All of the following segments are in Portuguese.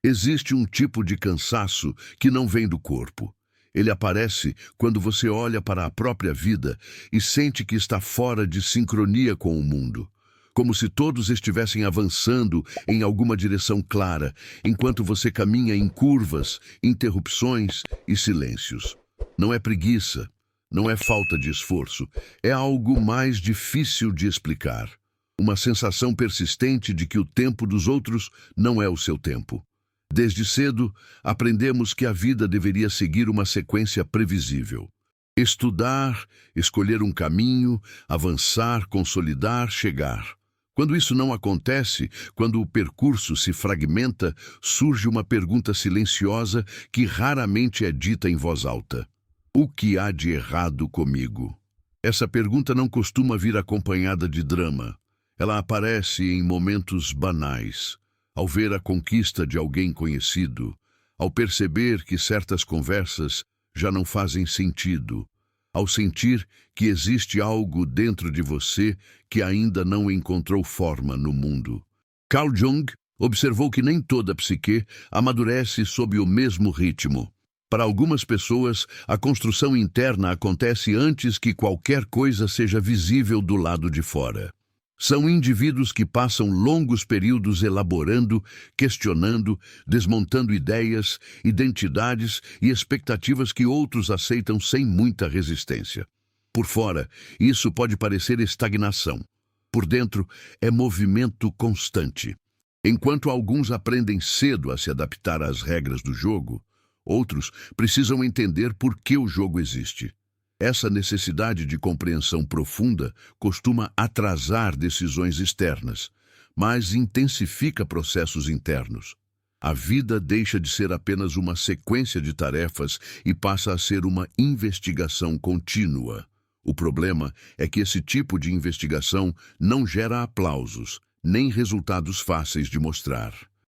Existe um tipo de cansaço que não vem do corpo. Ele aparece quando você olha para a própria vida e sente que está fora de sincronia com o mundo. Como se todos estivessem avançando em alguma direção clara, enquanto você caminha em curvas, interrupções e silêncios. Não é preguiça, não é falta de esforço, é algo mais difícil de explicar. Uma sensação persistente de que o tempo dos outros não é o seu tempo. Desde cedo, aprendemos que a vida deveria seguir uma sequência previsível. Estudar, escolher um caminho, avançar, consolidar, chegar. Quando isso não acontece, quando o percurso se fragmenta, surge uma pergunta silenciosa que raramente é dita em voz alta. O que há de errado comigo? Essa pergunta não costuma vir acompanhada de drama. Ela aparece em momentos banais. Ao ver a conquista de alguém conhecido, ao perceber que certas conversas já não fazem sentido, ao sentir que existe algo dentro de você que ainda não encontrou forma no mundo. Carl Jung observou que nem toda psique amadurece sob o mesmo ritmo. Para algumas pessoas, a construção interna acontece antes que qualquer coisa seja visível do lado de fora. São indivíduos que passam longos períodos elaborando, questionando, desmontando ideias, identidades e expectativas que outros aceitam sem muita resistência. Por fora, isso pode parecer estagnação. Por dentro, é movimento constante. Enquanto alguns aprendem cedo a se adaptar às regras do jogo, outros precisam entender por que o jogo existe. Essa necessidade de compreensão profunda costuma atrasar decisões externas, mas intensifica processos internos. A vida deixa de ser apenas uma sequência de tarefas e passa a ser uma investigação contínua. O problema é que esse tipo de investigação não gera aplausos, nem resultados fáceis de mostrar.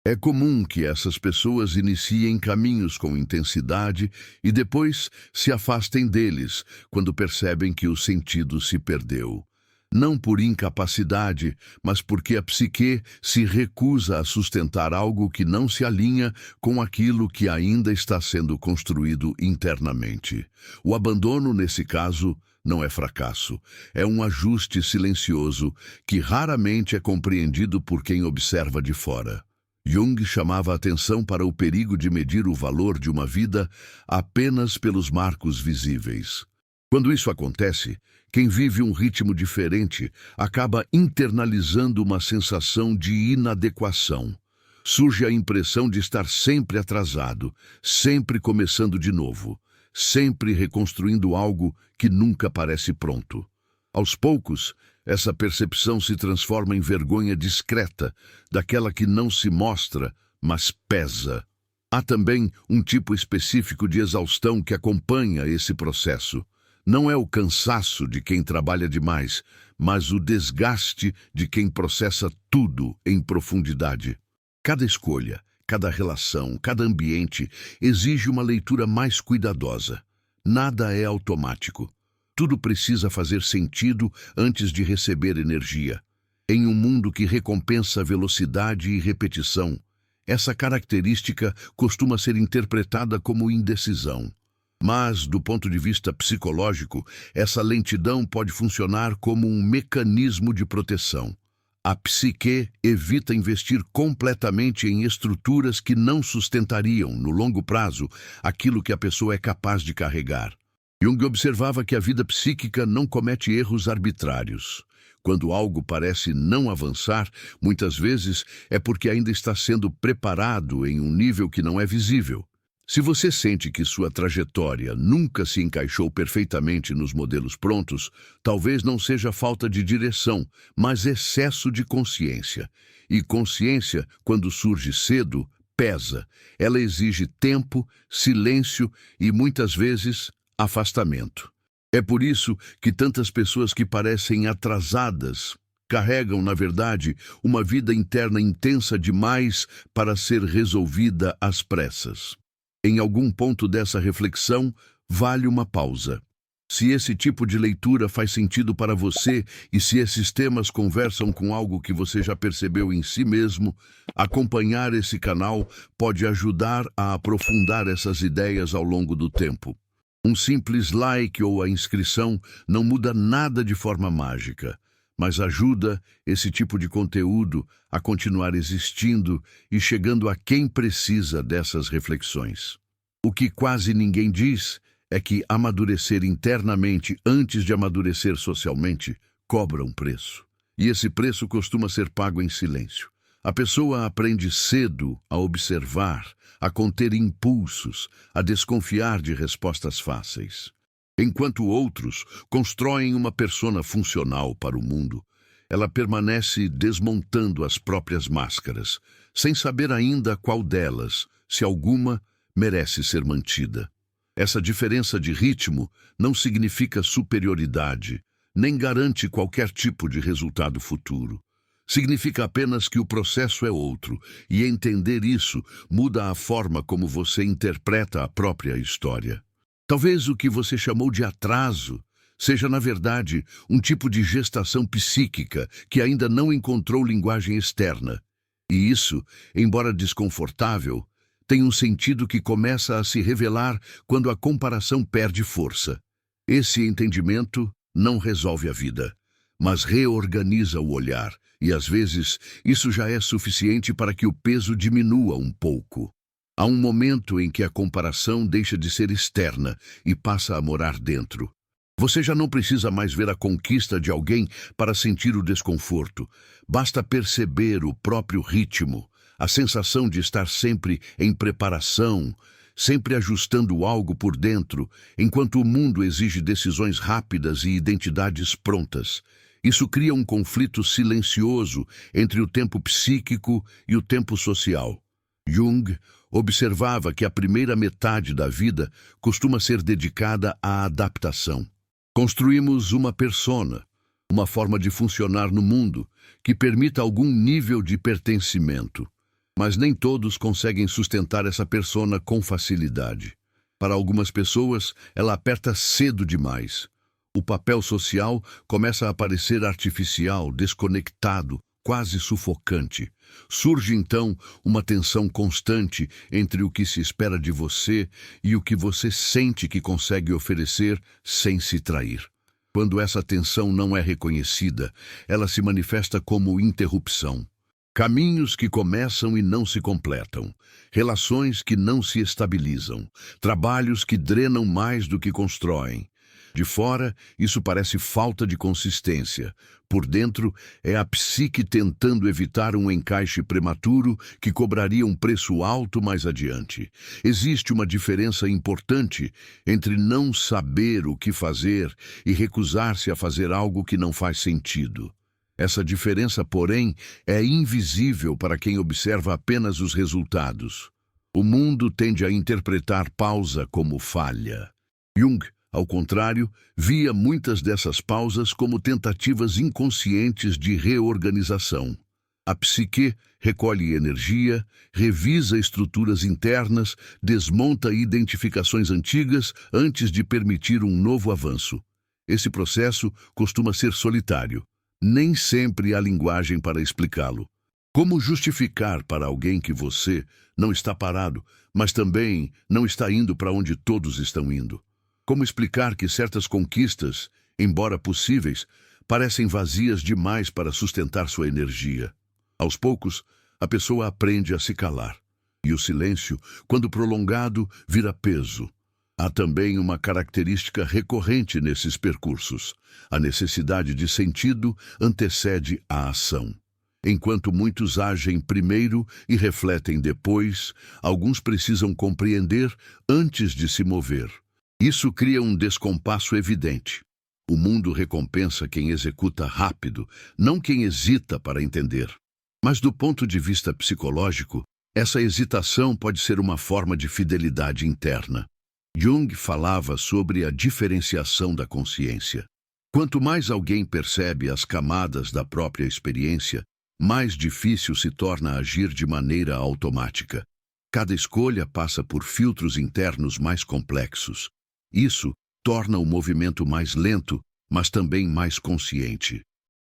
É comum que essas pessoas iniciem caminhos com intensidade e depois se afastem deles quando percebem que o sentido se perdeu. Não por incapacidade, mas porque a psique se recusa a sustentar algo que não se alinha com aquilo que ainda está sendo construído internamente. O abandono, nesse caso, não é fracasso, é um ajuste silencioso que raramente é compreendido por quem observa de fora. Jung chamava a atenção para o perigo de medir o valor de uma vida apenas pelos marcos visíveis. Quando isso acontece, quem vive um ritmo diferente acaba internalizando uma sensação de inadequação. Surge a impressão de estar sempre atrasado, sempre começando de novo, sempre reconstruindo algo que nunca parece pronto. Aos poucos, essa percepção se transforma em vergonha discreta, daquela que não se mostra, mas pesa. Há também um tipo específico de exaustão que acompanha esse processo. Não é o cansaço de quem trabalha demais, mas o desgaste de quem processa tudo em profundidade. Cada escolha, cada relação, cada ambiente exige uma leitura mais cuidadosa. Nada é automático. Tudo precisa fazer sentido antes de receber energia. Em um mundo que recompensa velocidade e repetição, essa característica costuma ser interpretada como indecisão. Mas, do ponto de vista psicológico, essa lentidão pode funcionar como um mecanismo de proteção. A psique evita investir completamente em estruturas que não sustentariam, no longo prazo, aquilo que a pessoa é capaz de carregar. Jung observava que a vida psíquica não comete erros arbitrários. Quando algo parece não avançar, muitas vezes é porque ainda está sendo preparado em um nível que não é visível. Se você sente que sua trajetória nunca se encaixou perfeitamente nos modelos prontos, talvez não seja falta de direção, mas excesso de consciência. E consciência, quando surge cedo, pesa. Ela exige tempo, silêncio e, muitas vezes, afastamento. É por isso que tantas pessoas que parecem atrasadas carregam, na verdade, uma vida interna intensa demais para ser resolvida às pressas. Em algum ponto dessa reflexão, vale uma pausa. Se esse tipo de leitura faz sentido para você e se esses temas conversam com algo que você já percebeu em si mesmo, acompanhar esse canal pode ajudar a aprofundar essas ideias ao longo do tempo. Um simples like ou a inscrição não muda nada de forma mágica, mas ajuda esse tipo de conteúdo a continuar existindo e chegando a quem precisa dessas reflexões. O que quase ninguém diz é que amadurecer internamente antes de amadurecer socialmente cobra um preço. E esse preço costuma ser pago em silêncio. A pessoa aprende cedo a observar, a conter impulsos, a desconfiar de respostas fáceis. Enquanto outros constroem uma persona funcional para o mundo, ela permanece desmontando as próprias máscaras, sem saber ainda qual delas, se alguma, merece ser mantida. Essa diferença de ritmo não significa superioridade, nem garante qualquer tipo de resultado futuro. Significa apenas que o processo é outro, e entender isso muda a forma como você interpreta a própria história. Talvez o que você chamou de atraso seja, na verdade, um tipo de gestação psíquica que ainda não encontrou linguagem externa. E isso, embora desconfortável, tem um sentido que começa a se revelar quando a comparação perde força. Esse entendimento não resolve a vida, mas reorganiza o olhar, e às vezes isso já é suficiente para que o peso diminua um pouco. Há um momento em que a comparação deixa de ser externa e passa a morar dentro. Você já não precisa mais ver a conquista de alguém para sentir o desconforto. Basta perceber o próprio ritmo, a sensação de estar sempre em preparação, sempre ajustando algo por dentro, enquanto o mundo exige decisões rápidas e identidades prontas. Isso cria um conflito silencioso entre o tempo psíquico e o tempo social. Jung observava que a primeira metade da vida costuma ser dedicada à adaptação. Construímos uma persona, uma forma de funcionar no mundo que permita algum nível de pertencimento. Mas nem todos conseguem sustentar essa persona com facilidade. Para algumas pessoas, ela aperta cedo demais. O papel social começa a parecer artificial, desconectado, quase sufocante. Surge então uma tensão constante entre o que se espera de você e o que você sente que consegue oferecer sem se trair. Quando essa tensão não é reconhecida, ela se manifesta como interrupção. Caminhos que começam e não se completam, relações que não se estabilizam, trabalhos que drenam mais do que constroem. De fora, isso parece falta de consistência. Por dentro, é a psique tentando evitar um encaixe prematuro que cobraria um preço alto mais adiante. Existe uma diferença importante entre não saber o que fazer e recusar-se a fazer algo que não faz sentido. Essa diferença, porém, é invisível para quem observa apenas os resultados. O mundo tende a interpretar pausa como falha. Jung, ao contrário, via muitas dessas pausas como tentativas inconscientes de reorganização. A psique recolhe energia, revisa estruturas internas, desmonta identificações antigas antes de permitir um novo avanço. Esse processo costuma ser solitário. Nem sempre há linguagem para explicá-lo. Como justificar para alguém que você não está parado, mas também não está indo para onde todos estão indo? Como explicar que certas conquistas, embora possíveis, parecem vazias demais para sustentar sua energia? Aos poucos, a pessoa aprende a se calar. E o silêncio, quando prolongado, vira peso. Há também uma característica recorrente nesses percursos. A necessidade de sentido antecede a ação. Enquanto muitos agem primeiro e refletem depois, alguns precisam compreender antes de se mover. Isso cria um descompasso evidente. O mundo recompensa quem executa rápido, não quem hesita para entender. Mas do ponto de vista psicológico, essa hesitação pode ser uma forma de fidelidade interna. Jung falava sobre a diferenciação da consciência. Quanto mais alguém percebe as camadas da própria experiência, mais difícil se torna agir de maneira automática. Cada escolha passa por filtros internos mais complexos. Isso torna o movimento mais lento, mas também mais consciente.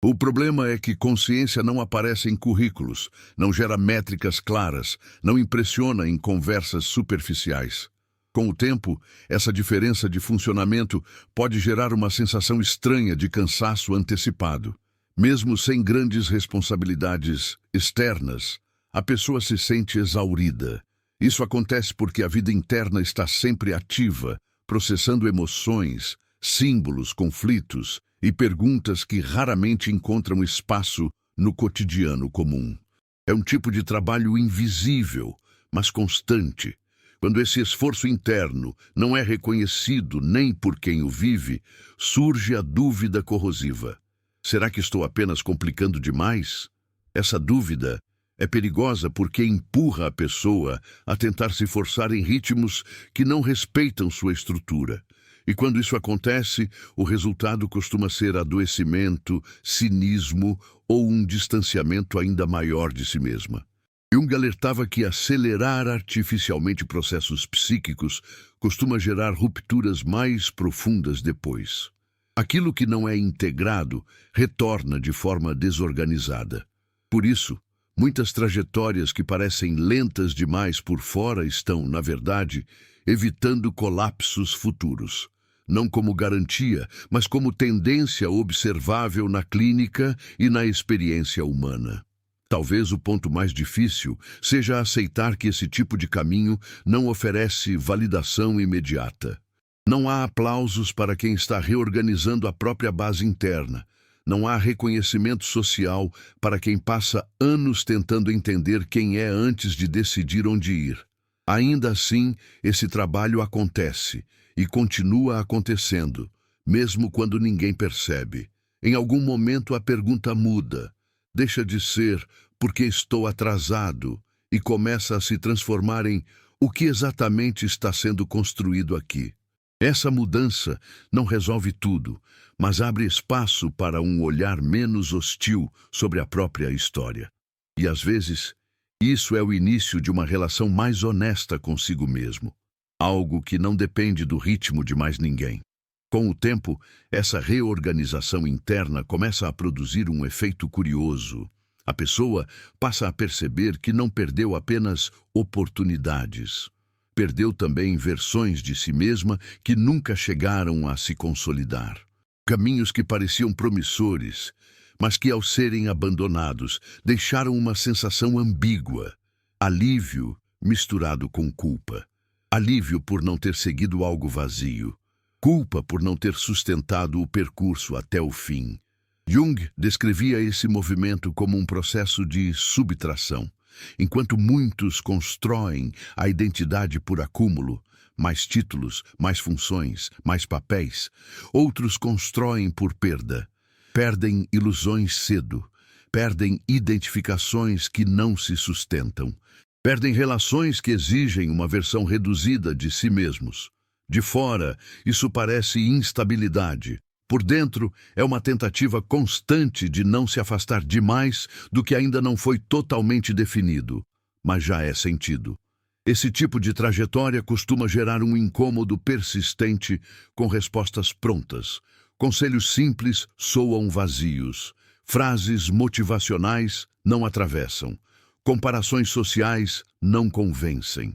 O problema é que consciência não aparece em currículos, não gera métricas claras, não impressiona em conversas superficiais. Com o tempo, essa diferença de funcionamento pode gerar uma sensação estranha de cansaço antecipado. Mesmo sem grandes responsabilidades externas, a pessoa se sente exaurida. Isso acontece porque a vida interna está sempre ativa, processando emoções, símbolos, conflitos e perguntas que raramente encontram espaço no cotidiano comum. É um tipo de trabalho invisível, mas constante. Quando esse esforço interno não é reconhecido nem por quem o vive, surge a dúvida corrosiva. Será que estou apenas complicando demais? Essa dúvida é perigosa porque empurra a pessoa a tentar se forçar em ritmos que não respeitam sua estrutura. E quando isso acontece, o resultado costuma ser adoecimento, cinismo ou um distanciamento ainda maior de si mesma. Jung alertava que acelerar artificialmente processos psíquicos costuma gerar rupturas mais profundas depois. Aquilo que não é integrado retorna de forma desorganizada. Por isso, muitas trajetórias que parecem lentas demais por fora estão, na verdade, evitando colapsos futuros. Não como garantia, mas como tendência observável na clínica e na experiência humana. Talvez o ponto mais difícil seja aceitar que esse tipo de caminho não oferece validação imediata. Não há aplausos para quem está reorganizando a própria base interna. Não há reconhecimento social para quem passa anos tentando entender quem é antes de decidir onde ir. Ainda assim, esse trabalho acontece e continua acontecendo, mesmo quando ninguém percebe. Em algum momento a pergunta muda. Deixa de ser porque estou atrasado e começa a se transformar em o que exatamente está sendo construído aqui. Essa mudança não resolve tudo, mas abre espaço para um olhar menos hostil sobre a própria história. E às vezes, isso é o início de uma relação mais honesta consigo mesmo, algo que não depende do ritmo de mais ninguém. Com o tempo, essa reorganização interna começa a produzir um efeito curioso. A pessoa passa a perceber que não perdeu apenas oportunidades. Perdeu também versões de si mesma que nunca chegaram a se consolidar. Caminhos que pareciam promissores, mas que ao serem abandonados, deixaram uma sensação ambígua. Alívio misturado com culpa. Alívio por não ter seguido algo vazio. Culpa por não ter sustentado o percurso até o fim. Jung descrevia esse movimento como um processo de subtração. Enquanto muitos constroem a identidade por acúmulo, mais títulos, mais funções, mais papéis, outros constroem por perda. Perdem ilusões cedo, perdem identificações que não se sustentam, perdem relações que exigem uma versão reduzida de si mesmos. De fora, isso parece instabilidade. Por dentro, é uma tentativa constante de não se afastar demais do que ainda não foi totalmente definido, mas já é sentido. Esse tipo de trajetória costuma gerar um incômodo persistente com respostas prontas. Conselhos simples soam vazios. Frases motivacionais não atravessam. Comparações sociais não convencem.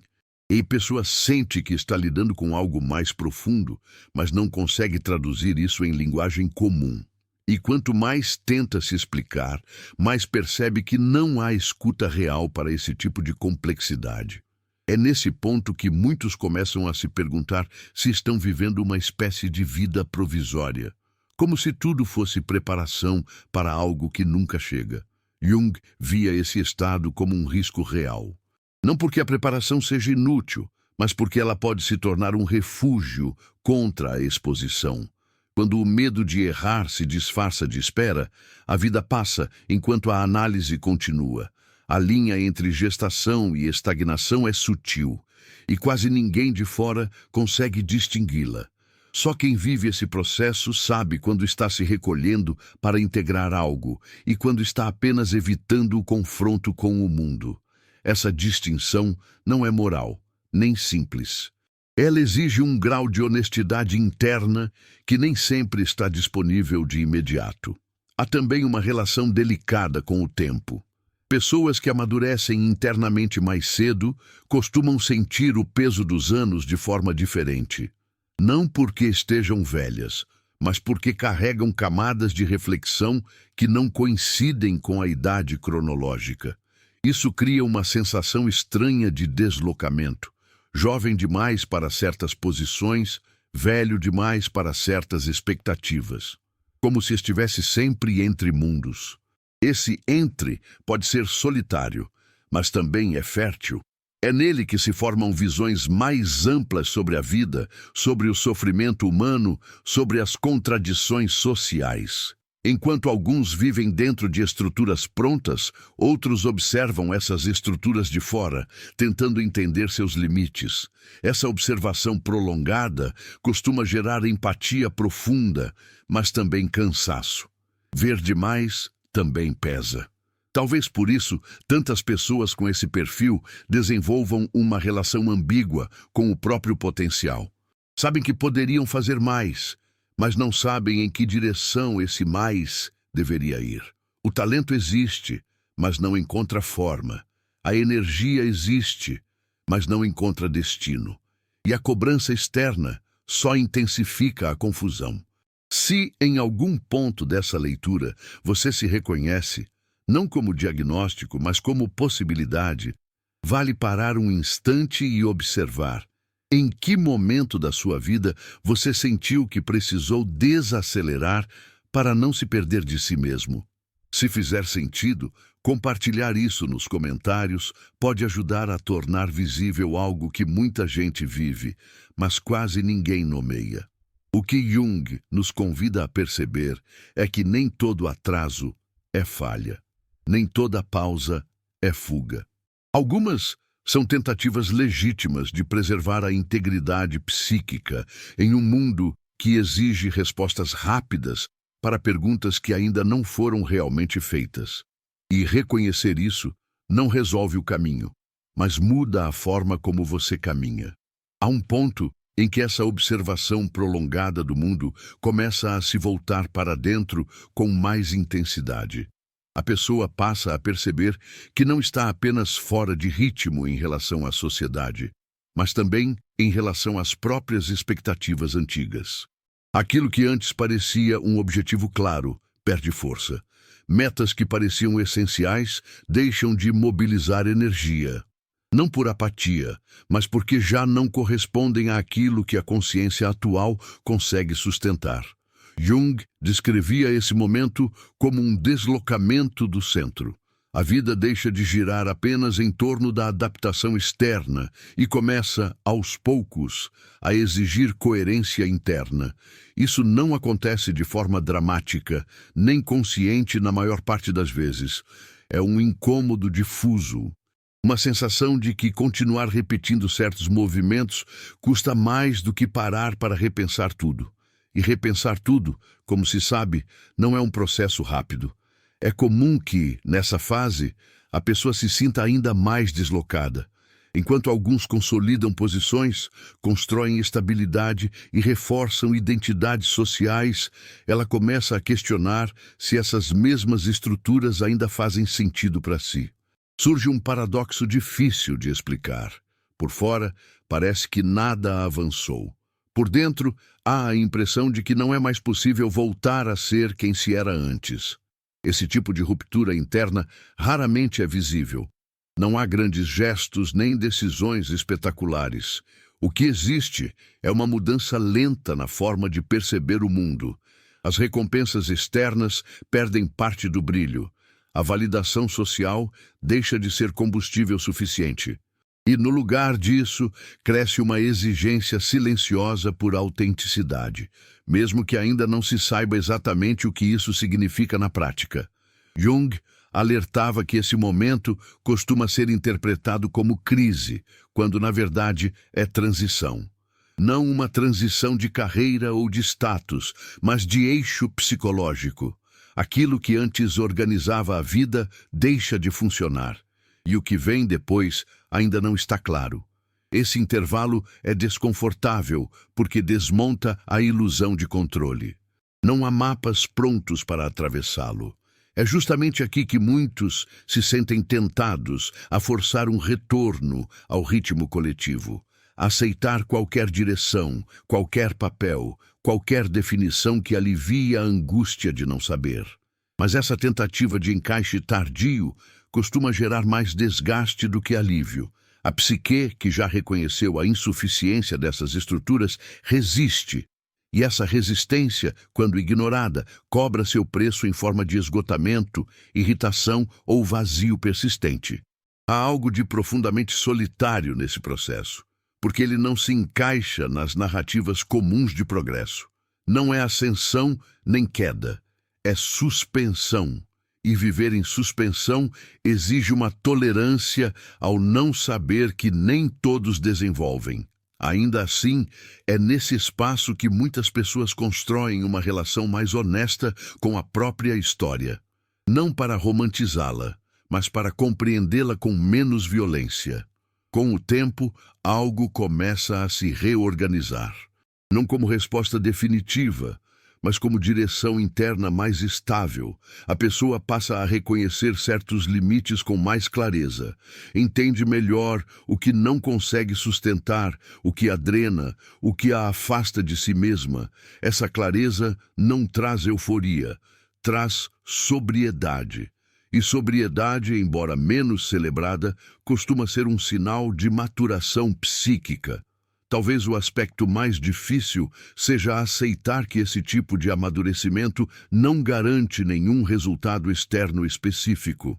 E a pessoa sente que está lidando com algo mais profundo, mas não consegue traduzir isso em linguagem comum. E quanto mais tenta se explicar, mais percebe que não há escuta real para esse tipo de complexidade. É nesse ponto que muitos começam a se perguntar se estão vivendo uma espécie de vida provisória, como se tudo fosse preparação para algo que nunca chega. Jung via esse estado como um risco real. Não porque a preparação seja inútil, mas porque ela pode se tornar um refúgio contra a exposição. Quando o medo de errar se disfarça de espera, a vida passa enquanto a análise continua. A linha entre gestação e estagnação é sutil, e quase ninguém de fora consegue distingui-la. Só quem vive esse processo sabe quando está se recolhendo para integrar algo e quando está apenas evitando o confronto com o mundo. Essa distinção não é moral, nem simples. Ela exige um grau de honestidade interna que nem sempre está disponível de imediato. Há também uma relação delicada com o tempo. Pessoas que amadurecem internamente mais cedo costumam sentir o peso dos anos de forma diferente. Não porque estejam velhas, mas porque carregam camadas de reflexão que não coincidem com a idade cronológica. Isso cria uma sensação estranha de deslocamento. Jovem demais para certas posições, velho demais para certas expectativas. Como se estivesse sempre entre mundos. Esse entre pode ser solitário, mas também é fértil. É nele que se formam visões mais amplas sobre a vida, sobre o sofrimento humano, sobre as contradições sociais. Enquanto alguns vivem dentro de estruturas prontas, outros observam essas estruturas de fora, tentando entender seus limites. Essa observação prolongada costuma gerar empatia profunda, mas também cansaço. Ver demais também pesa. Talvez por isso, tantas pessoas com esse perfil desenvolvam uma relação ambígua com o próprio potencial. Sabem que poderiam fazer mais, mas não sabem em que direção esse mais deveria ir. O talento existe, mas não encontra forma. A energia existe, mas não encontra destino. E a cobrança externa só intensifica a confusão. Se, em algum ponto dessa leitura, você se reconhece, não como diagnóstico, mas como possibilidade, vale parar um instante e observar. Em que momento da sua vida você sentiu que precisou desacelerar para não se perder de si mesmo? Se fizer sentido, compartilhar isso nos comentários pode ajudar a tornar visível algo que muita gente vive, mas quase ninguém nomeia. O que Jung nos convida a perceber é que nem todo atraso é falha. Nem toda pausa é fuga. Algumas são tentativas legítimas de preservar a integridade psíquica em um mundo que exige respostas rápidas para perguntas que ainda não foram realmente feitas. E reconhecer isso não resolve o caminho, mas muda a forma como você caminha. Há um ponto em que essa observação prolongada do mundo começa a se voltar para dentro com mais intensidade. A pessoa passa a perceber que não está apenas fora de ritmo em relação à sociedade, mas também em relação às próprias expectativas antigas. Aquilo que antes parecia um objetivo claro perde força. Metas que pareciam essenciais deixam de mobilizar energia. Não por apatia, mas porque já não correspondem àquilo que a consciência atual consegue sustentar. Jung descrevia esse momento como um deslocamento do centro. A vida deixa de girar apenas em torno da adaptação externa e começa, aos poucos, a exigir coerência interna. Isso não acontece de forma dramática, nem consciente na maior parte das vezes. É um incômodo difuso. Uma sensação de que continuar repetindo certos movimentos custa mais do que parar para repensar tudo. E repensar tudo, como se sabe, não é um processo rápido. É comum que, nessa fase, a pessoa se sinta ainda mais deslocada. Enquanto alguns consolidam posições, constroem estabilidade e reforçam identidades sociais, ela começa a questionar se essas mesmas estruturas ainda fazem sentido para si. Surge um paradoxo difícil de explicar. Por fora, parece que nada avançou. Por dentro, há a impressão de que não é mais possível voltar a ser quem se era antes. Esse tipo de ruptura interna raramente é visível. Não há grandes gestos nem decisões espetaculares. O que existe é uma mudança lenta na forma de perceber o mundo. As recompensas externas perdem parte do brilho. A validação social deixa de ser combustível suficiente. E, no lugar disso, cresce uma exigência silenciosa por autenticidade, mesmo que ainda não se saiba exatamente o que isso significa na prática. Jung alertava que esse momento costuma ser interpretado como crise, quando, na verdade, é transição. Não uma transição de carreira ou de status, mas de eixo psicológico. Aquilo que antes organizava a vida deixa de funcionar. E o que vem depois ainda não está claro. Esse intervalo é desconfortável porque desmonta a ilusão de controle. Não há mapas prontos para atravessá-lo. É justamente aqui que muitos se sentem tentados a forçar um retorno ao ritmo coletivo, a aceitar qualquer direção, qualquer papel, qualquer definição que alivie a angústia de não saber. Mas essa tentativa de encaixe tardio costuma gerar mais desgaste do que alívio. A psique, que já reconheceu a insuficiência dessas estruturas, resiste. E essa resistência, quando ignorada, cobra seu preço em forma de esgotamento, irritação ou vazio persistente. Há algo de profundamente solitário nesse processo, porque ele não se encaixa nas narrativas comuns de progresso. Não é ascensão nem queda, é suspensão. E viver em suspensão exige uma tolerância ao não saber que nem todos desenvolvem. Ainda assim, é nesse espaço que muitas pessoas constroem uma relação mais honesta com a própria história. Não para romantizá-la, mas para compreendê-la com menos violência. Com o tempo, algo começa a se reorganizar. Não como resposta definitiva, mas como direção interna mais estável. A pessoa passa a reconhecer certos limites com mais clareza, entende melhor o que não consegue sustentar, o que a drena, o que a afasta de si mesma. Essa clareza não traz euforia, traz sobriedade. E sobriedade, embora menos celebrada, costuma ser um sinal de maturação psíquica. Talvez o aspecto mais difícil seja aceitar que esse tipo de amadurecimento não garante nenhum resultado externo específico.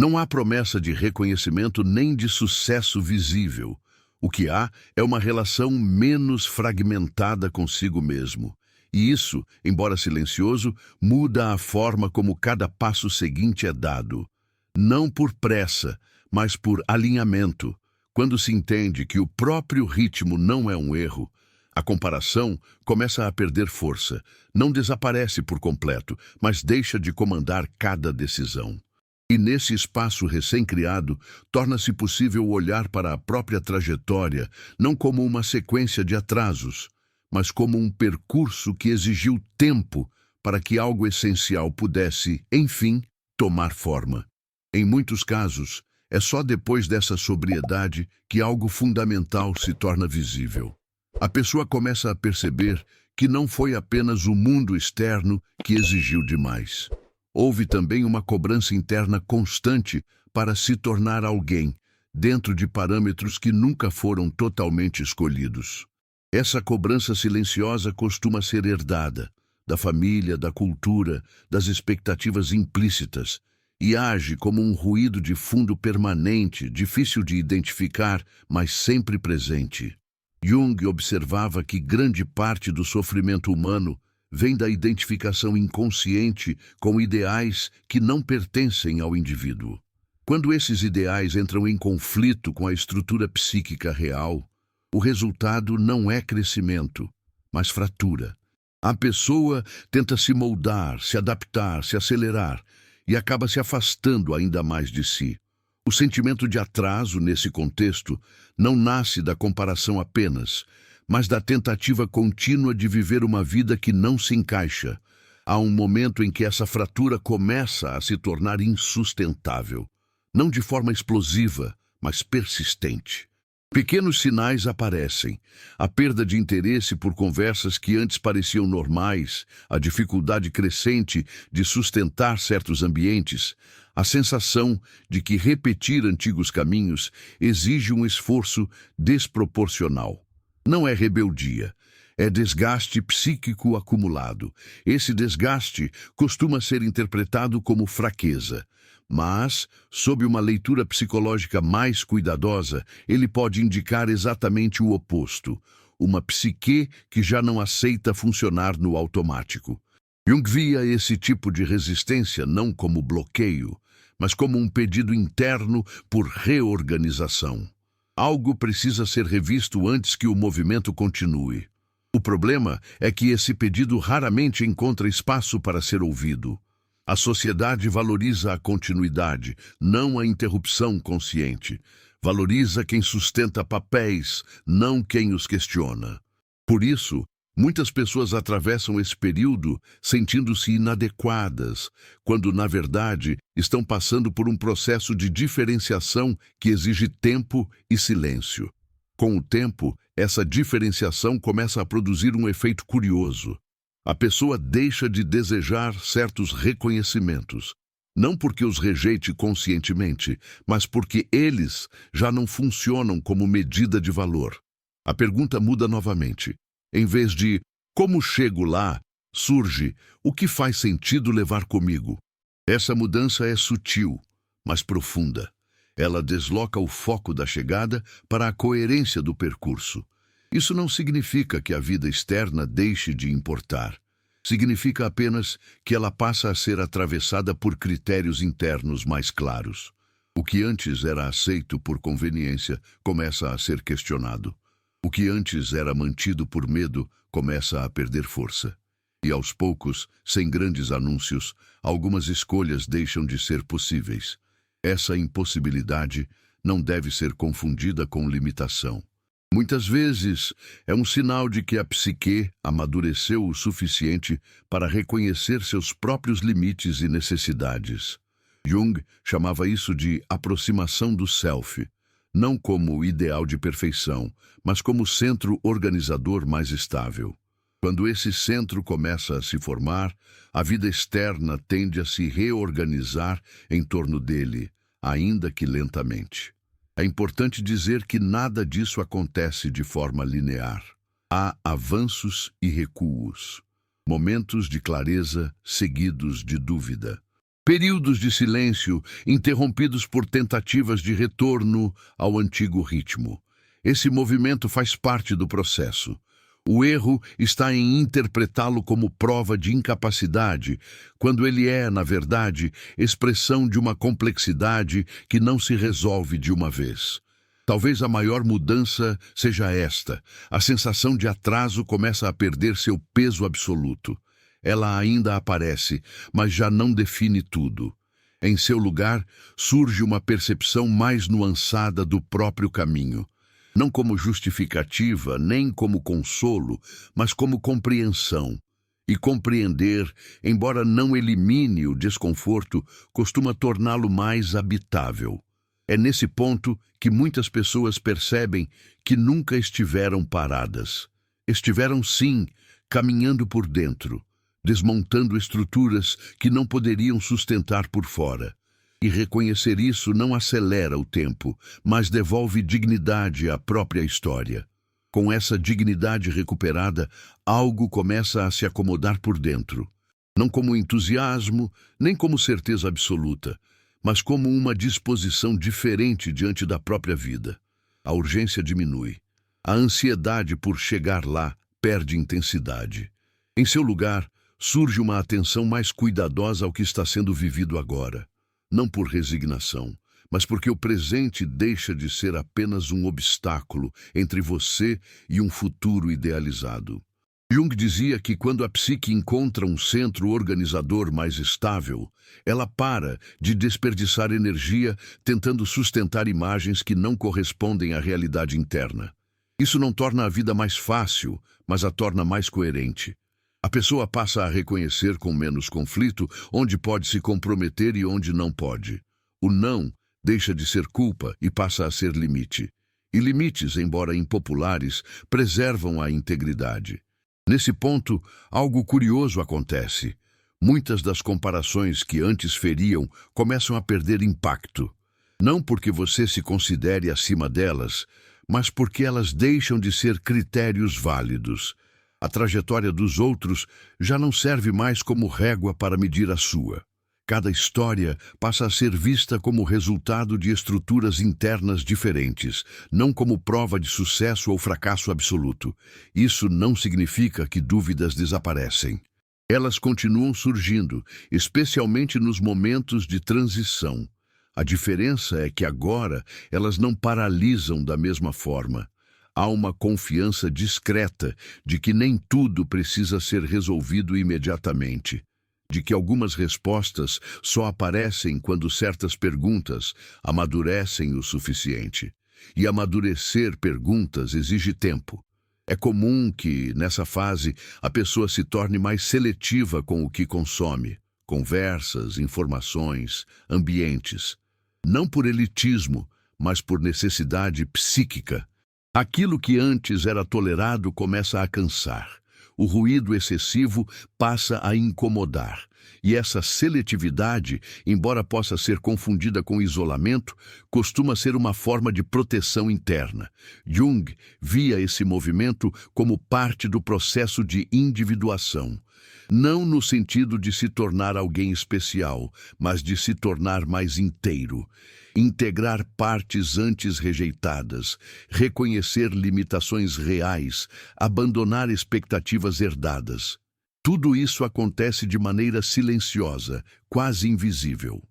Não há promessa de reconhecimento nem de sucesso visível. O que há é uma relação menos fragmentada consigo mesmo. E isso, embora silencioso, muda a forma como cada passo seguinte é dado. Não por pressa, mas por alinhamento. Quando se entende que o próprio ritmo não é um erro, a comparação começa a perder força. Não desaparece por completo, mas deixa de comandar cada decisão. E nesse espaço recém-criado, torna-se possível olhar para a própria trajetória não como uma sequência de atrasos, mas como um percurso que exigiu tempo para que algo essencial pudesse, enfim, tomar forma. Em muitos casos, é só depois dessa sobriedade que algo fundamental se torna visível. A pessoa começa a perceber que não foi apenas o mundo externo que exigiu demais. Houve também uma cobrança interna constante para se tornar alguém, dentro de parâmetros que nunca foram totalmente escolhidos. Essa cobrança silenciosa costuma ser herdada da família, da cultura, das expectativas implícitas, e age como um ruído de fundo permanente, difícil de identificar, mas sempre presente. Jung observava que grande parte do sofrimento humano vem da identificação inconsciente com ideais que não pertencem ao indivíduo. Quando esses ideais entram em conflito com a estrutura psíquica real, o resultado não é crescimento, mas fratura. A pessoa tenta se moldar, se adaptar, se acelerar, e acaba se afastando ainda mais de si. O sentimento de atraso, nesse contexto, não nasce da comparação apenas, mas da tentativa contínua de viver uma vida que não se encaixa. Há um momento em que essa fratura começa a se tornar insustentável, não de forma explosiva, mas persistente. Pequenos sinais aparecem: a perda de interesse por conversas que antes pareciam normais, a dificuldade crescente de sustentar certos ambientes, a sensação de que repetir antigos caminhos exige um esforço desproporcional. Não é rebeldia, é desgaste psíquico acumulado. Esse desgaste costuma ser interpretado como fraqueza. Mas, sob uma leitura psicológica mais cuidadosa, ele pode indicar exatamente o oposto, uma psique que já não aceita funcionar no automático. Jung via esse tipo de resistência não como bloqueio, mas como um pedido interno por reorganização. Algo precisa ser revisto antes que o movimento continue. O problema é que esse pedido raramente encontra espaço para ser ouvido. A sociedade valoriza a continuidade, não a interrupção consciente. Valoriza quem sustenta papéis, não quem os questiona. Por isso, muitas pessoas atravessam esse período sentindo-se inadequadas, quando, na verdade, estão passando por um processo de diferenciação que exige tempo e silêncio. Com o tempo, essa diferenciação começa a produzir um efeito curioso. A pessoa deixa de desejar certos reconhecimentos, não porque os rejeite conscientemente, mas porque eles já não funcionam como medida de valor. A pergunta muda novamente. Em vez de "como chego lá?", surge "o que faz sentido levar comigo?". Essa mudança é sutil, mas profunda. Ela desloca o foco da chegada para a coerência do percurso. Isso não significa que a vida externa deixe de importar. Significa apenas que ela passa a ser atravessada por critérios internos mais claros. O que antes era aceito por conveniência começa a ser questionado. O que antes era mantido por medo começa a perder força. E aos poucos, sem grandes anúncios, algumas escolhas deixam de ser possíveis. Essa impossibilidade não deve ser confundida com limitação. Muitas vezes, é um sinal de que a psique amadureceu o suficiente para reconhecer seus próprios limites e necessidades. Jung chamava isso de aproximação do self, não como ideal de perfeição, mas como centro organizador mais estável. Quando esse centro começa a se formar, a vida externa tende a se reorganizar em torno dele, ainda que lentamente. É importante dizer que nada disso acontece de forma linear. Há avanços e recuos, momentos de clareza seguidos de dúvida, períodos de silêncio interrompidos por tentativas de retorno ao antigo ritmo. Esse movimento faz parte do processo. O erro está em interpretá-lo como prova de incapacidade, quando ele é, na verdade, expressão de uma complexidade que não se resolve de uma vez. Talvez a maior mudança seja esta: a sensação de atraso começa a perder seu peso absoluto. Ela ainda aparece, mas já não define tudo. Em seu lugar, surge uma percepção mais nuançada do próprio caminho. Não como justificativa, nem como consolo, mas como compreensão. E compreender, embora não elimine o desconforto, costuma torná-lo mais habitável. É nesse ponto que muitas pessoas percebem que nunca estiveram paradas. Estiveram, sim, caminhando por dentro, desmontando estruturas que não poderiam sustentar por fora. E reconhecer isso não acelera o tempo, mas devolve dignidade à própria história. Com essa dignidade recuperada, algo começa a se acomodar por dentro. Não como entusiasmo, nem como certeza absoluta, mas como uma disposição diferente diante da própria vida. A urgência diminui. A ansiedade por chegar lá perde intensidade. Em seu lugar, surge uma atenção mais cuidadosa ao que está sendo vivido agora. Não por resignação, mas porque o presente deixa de ser apenas um obstáculo entre você e um futuro idealizado. Jung dizia que quando a psique encontra um centro organizador mais estável, ela para de desperdiçar energia tentando sustentar imagens que não correspondem à realidade interna. Isso não torna a vida mais fácil, mas a torna mais coerente. A pessoa passa a reconhecer com menos conflito onde pode se comprometer e onde não pode. O não deixa de ser culpa e passa a ser limite. E limites, embora impopulares, preservam a integridade. Nesse ponto, algo curioso acontece. Muitas das comparações que antes feriam começam a perder impacto. Não porque você se considere acima delas, mas porque elas deixam de ser critérios válidos. A trajetória dos outros já não serve mais como régua para medir a sua. Cada história passa a ser vista como resultado de estruturas internas diferentes, não como prova de sucesso ou fracasso absoluto. Isso não significa que dúvidas desaparecem. Elas continuam surgindo, especialmente nos momentos de transição. A diferença é que agora elas não paralisam da mesma forma. Há uma confiança discreta de que nem tudo precisa ser resolvido imediatamente. de que algumas respostas só aparecem quando certas perguntas amadurecem o suficiente. E amadurecer perguntas exige tempo. É comum que, nessa fase, a pessoa se torne mais seletiva com o que consome, conversas, informações, ambientes. Não por elitismo, mas por necessidade psíquica. Aquilo que antes era tolerado começa a cansar. O ruído excessivo passa a incomodar. E essa seletividade, embora possa ser confundida com isolamento, costuma ser uma forma de proteção interna. Jung via esse movimento como parte do processo de individuação. Não no sentido de se tornar alguém especial, mas de se tornar mais inteiro. Integrar partes antes rejeitadas, reconhecer limitações reais, abandonar expectativas herdadas. Tudo isso acontece de maneira silenciosa, quase invisível.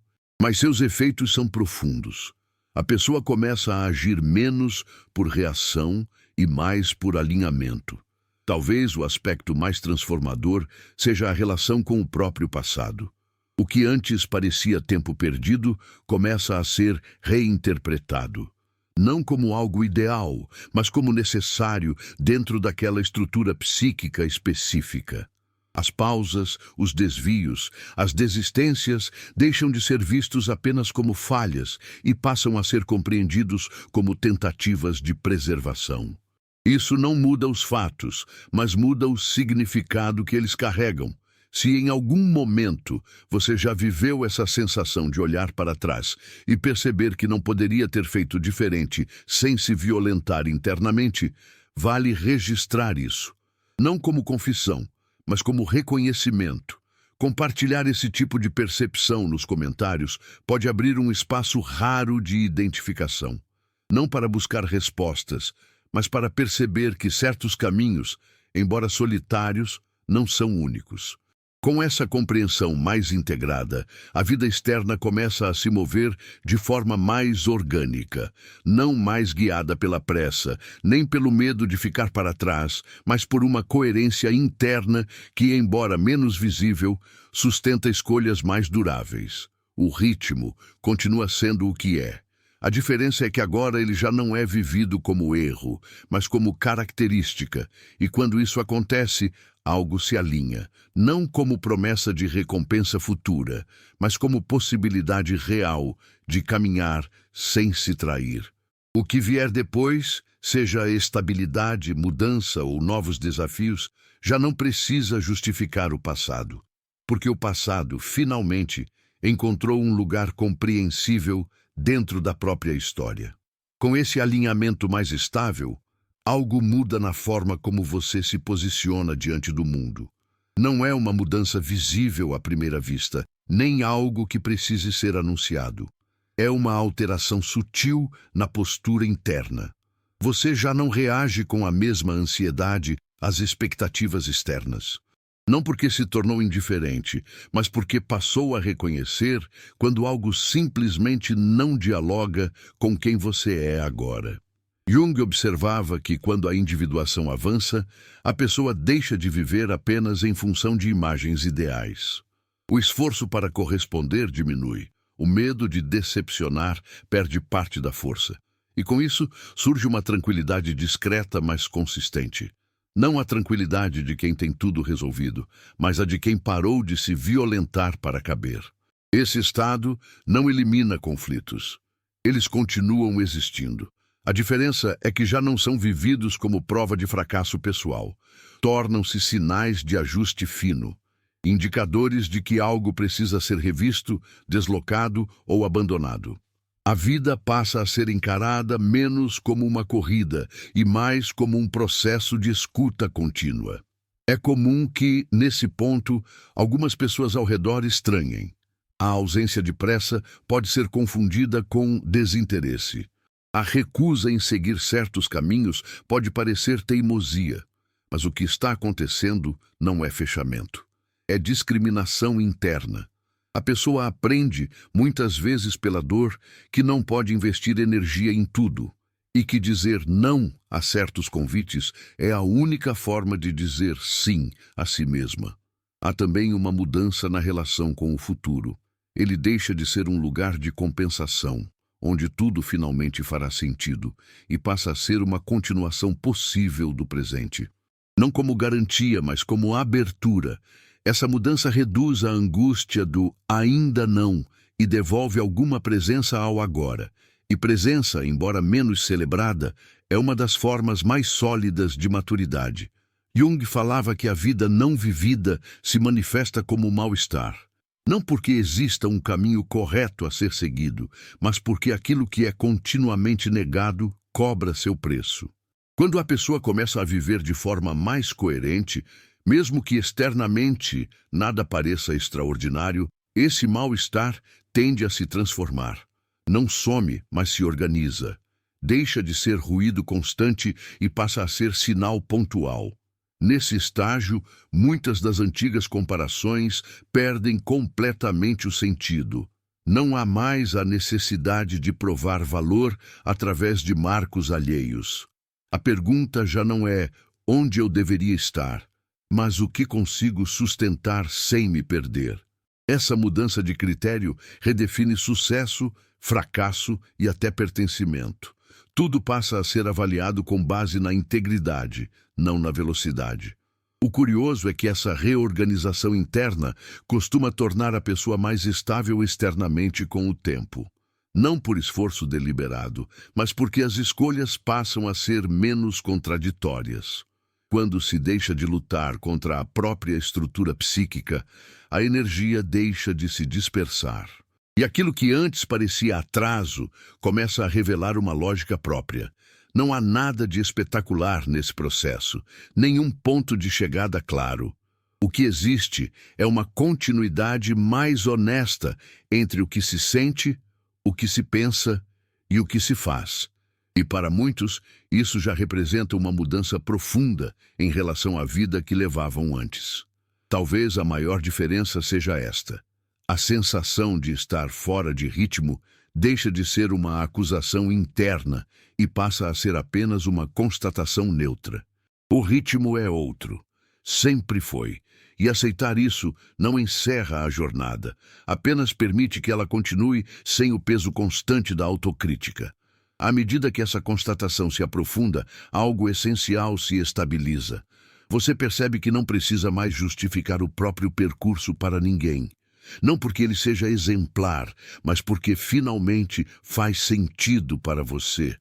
Mas seus efeitos são profundos. A pessoa começa a agir menos por reação e mais por alinhamento. Talvez o aspecto mais transformador seja a relação com o próprio passado. O que antes parecia tempo perdido começa a ser reinterpretado. Não como algo ideal, mas como necessário dentro daquela estrutura psíquica específica. As pausas, os desvios, as desistências deixam de ser vistos apenas como falhas e passam a ser compreendidos como tentativas de preservação. Isso não muda os fatos, mas muda o significado que eles carregam. Se em algum momento você já viveu essa sensação de olhar para trás e perceber que não poderia ter feito diferente sem se violentar internamente, vale registrar isso. Não como confissão, mas como reconhecimento. Compartilhar esse tipo de percepção nos comentários pode abrir um espaço raro de identificação. Não para buscar respostas, mas para perceber que certos caminhos, embora solitários, não são únicos. Com essa compreensão mais integrada, a vida externa começa a se mover de forma mais orgânica, não mais guiada pela pressa, nem pelo medo de ficar para trás, mas por uma coerência interna que, embora menos visível, sustenta escolhas mais duráveis. O ritmo continua sendo o que é. A diferença é que agora ele já não é vivido como erro, mas como característica, e quando isso acontece, algo se alinha, não como promessa de recompensa futura, mas como possibilidade real de caminhar sem se trair. O que vier depois, seja estabilidade, mudança ou novos desafios, já não precisa justificar o passado, porque o passado, finalmente, encontrou um lugar compreensível dentro da própria história. Com esse alinhamento mais estável, algo muda na forma como você se posiciona diante do mundo. Não é uma mudança visível à primeira vista, nem algo que precise ser anunciado. É uma alteração sutil na postura interna. Você já não reage com a mesma ansiedade às expectativas externas. Não porque se tornou indiferente, mas porque passou a reconhecer quando algo simplesmente não dialoga com quem você é agora. Jung observava que, quando a individuação avança, a pessoa deixa de viver apenas em função de imagens ideais. O esforço para corresponder diminui. O medo de decepcionar perde parte da força. E com isso, surge uma tranquilidade discreta, mas consistente. Não a tranquilidade de quem tem tudo resolvido, mas a de quem parou de se violentar para caber. Esse estado não elimina conflitos. Eles continuam existindo. A diferença é que já não são vividos como prova de fracasso pessoal. Tornam-se sinais de ajuste fino, indicadores de que algo precisa ser revisto, deslocado ou abandonado. A vida passa a ser encarada menos como uma corrida e mais como um processo de escuta contínua. É comum que, nesse ponto, algumas pessoas ao redor estranhem. A ausência de pressa pode ser confundida com desinteresse. A recusa em seguir certos caminhos pode parecer teimosia, mas o que está acontecendo não é fechamento. É discriminação interna. A pessoa aprende, muitas vezes pela dor, que não pode investir energia em tudo, e que dizer não a certos convites é a única forma de dizer sim a si mesma. Há também uma mudança na relação com o futuro. Ele deixa de ser um lugar de compensação, onde tudo finalmente fará sentido, e passa a ser uma continuação possível do presente. Não como garantia, mas como abertura. Essa mudança reduz a angústia do ainda não e devolve alguma presença ao agora. E presença, embora menos celebrada, é uma das formas mais sólidas de maturidade. Jung falava que a vida não vivida se manifesta como mal-estar. Não porque exista um caminho correto a ser seguido, mas porque aquilo que é continuamente negado cobra seu preço. Quando a pessoa começa a viver de forma mais coerente, mesmo que externamente nada pareça extraordinário, esse mal-estar tende a se transformar. Não some, mas se organiza. Deixa de ser ruído constante e passa a ser sinal pontual. Nesse estágio, muitas das antigas comparações perdem completamente o sentido. Não há mais a necessidade de provar valor através de marcos alheios. A pergunta já não é onde eu deveria estar, mas o que consigo sustentar sem me perder. Essa mudança de critério redefine sucesso, fracasso e até pertencimento. Tudo passa a ser avaliado com base na integridade, não na velocidade. O curioso é que essa reorganização interna costuma tornar a pessoa mais estável externamente com o tempo. Não por esforço deliberado, mas porque as escolhas passam a ser menos contraditórias. Quando se deixa de lutar contra a própria estrutura psíquica, a energia deixa de se dispersar. E aquilo que antes parecia atraso começa a revelar uma lógica própria. Não há nada de espetacular nesse processo, nenhum ponto de chegada claro. O que existe é uma continuidade mais honesta entre o que se sente, o que se pensa e o que se faz. E para muitos, isso já representa uma mudança profunda em relação à vida que levavam antes. Talvez a maior diferença seja esta. A sensação de estar fora de ritmo deixa de ser uma acusação interna e passa a ser apenas uma constatação neutra. O ritmo é outro. Sempre foi. E aceitar isso não encerra a jornada, apenas permite que ela continue sem o peso constante da autocrítica. À medida que essa constatação se aprofunda, algo essencial se estabiliza. Você percebe que não precisa mais justificar o próprio percurso para ninguém. Não porque ele seja exemplar, mas porque finalmente faz sentido para você.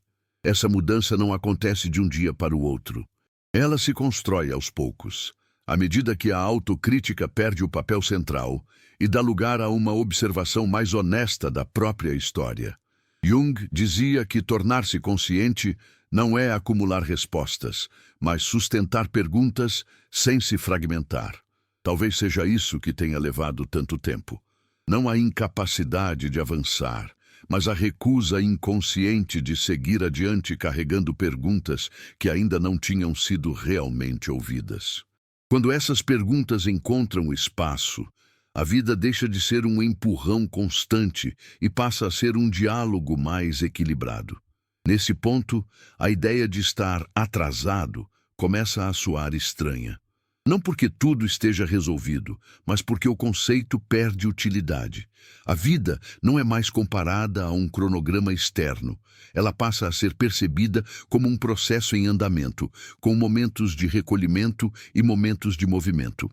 Essa mudança não acontece de um dia para o outro. Ela se constrói aos poucos, à medida que a autocrítica perde o papel central e dá lugar a uma observação mais honesta da própria história. Jung dizia que tornar-se consciente não é acumular respostas, mas sustentar perguntas sem se fragmentar. Talvez seja isso que tenha levado tanto tempo. Não a incapacidade de avançar, mas a recusa inconsciente de seguir adiante carregando perguntas que ainda não tinham sido realmente ouvidas. Quando essas perguntas encontram espaço, a vida deixa de ser um empurrão constante e passa a ser um diálogo mais equilibrado. Nesse ponto, a ideia de estar atrasado começa a soar estranha. Não porque tudo esteja resolvido, mas porque o conceito perde utilidade. A vida não é mais comparada a um cronograma externo. Ela passa a ser percebida como um processo em andamento, com momentos de recolhimento e momentos de movimento.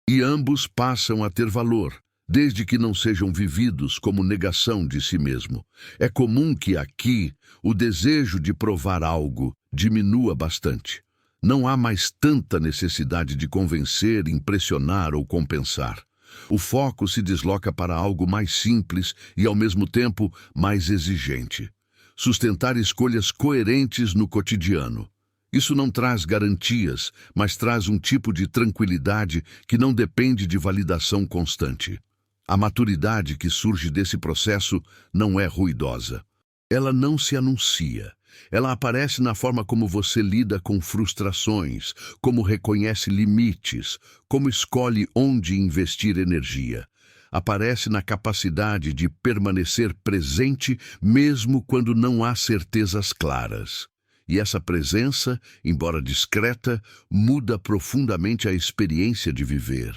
E ambos passam a ter valor, desde que não sejam vividos como negação de si mesmo. É comum que aqui o desejo de provar algo diminua bastante. Não há mais tanta necessidade de convencer, impressionar ou compensar. O foco se desloca para algo mais simples e, ao mesmo tempo, mais exigente. Sustentar escolhas coerentes no cotidiano. Isso não traz garantias, mas traz um tipo de tranquilidade que não depende de validação constante. A maturidade que surge desse processo não é ruidosa. Ela não se anuncia. Ela aparece na forma como você lida com frustrações, como reconhece limites, como escolhe onde investir energia. Aparece na capacidade de permanecer presente mesmo quando não há certezas claras. E essa presença, embora discreta, muda profundamente a experiência de viver.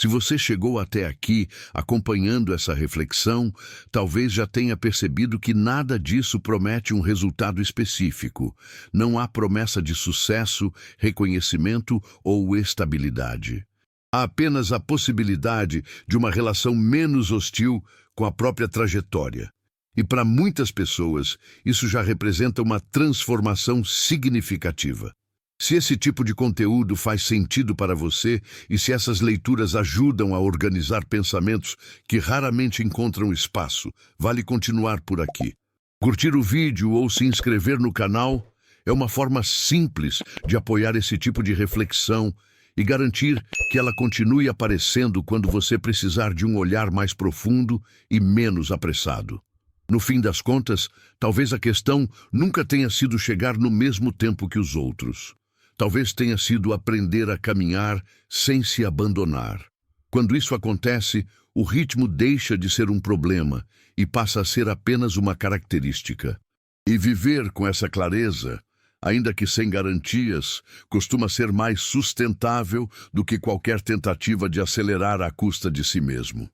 Se você chegou até aqui acompanhando essa reflexão, talvez já tenha percebido que nada disso promete um resultado específico. Não há promessa de sucesso, reconhecimento ou estabilidade. Há apenas a possibilidade de uma relação menos hostil com a própria trajetória. E para muitas pessoas, isso já representa uma transformação significativa. Se esse tipo de conteúdo faz sentido para você e se essas leituras ajudam a organizar pensamentos que raramente encontram espaço, vale continuar por aqui. Curtir o vídeo ou se inscrever no canal é uma forma simples de apoiar esse tipo de reflexão e garantir que ela continue aparecendo quando você precisar de um olhar mais profundo e menos apressado. No fim das contas, talvez a questão nunca tenha sido chegar no mesmo tempo que os outros. Talvez tenha sido aprender a caminhar sem se abandonar. Quando isso acontece, o ritmo deixa de ser um problema e passa a ser apenas uma característica. E viver com essa clareza, ainda que sem garantias, costuma ser mais sustentável do que qualquer tentativa de acelerar à custa de si mesmo.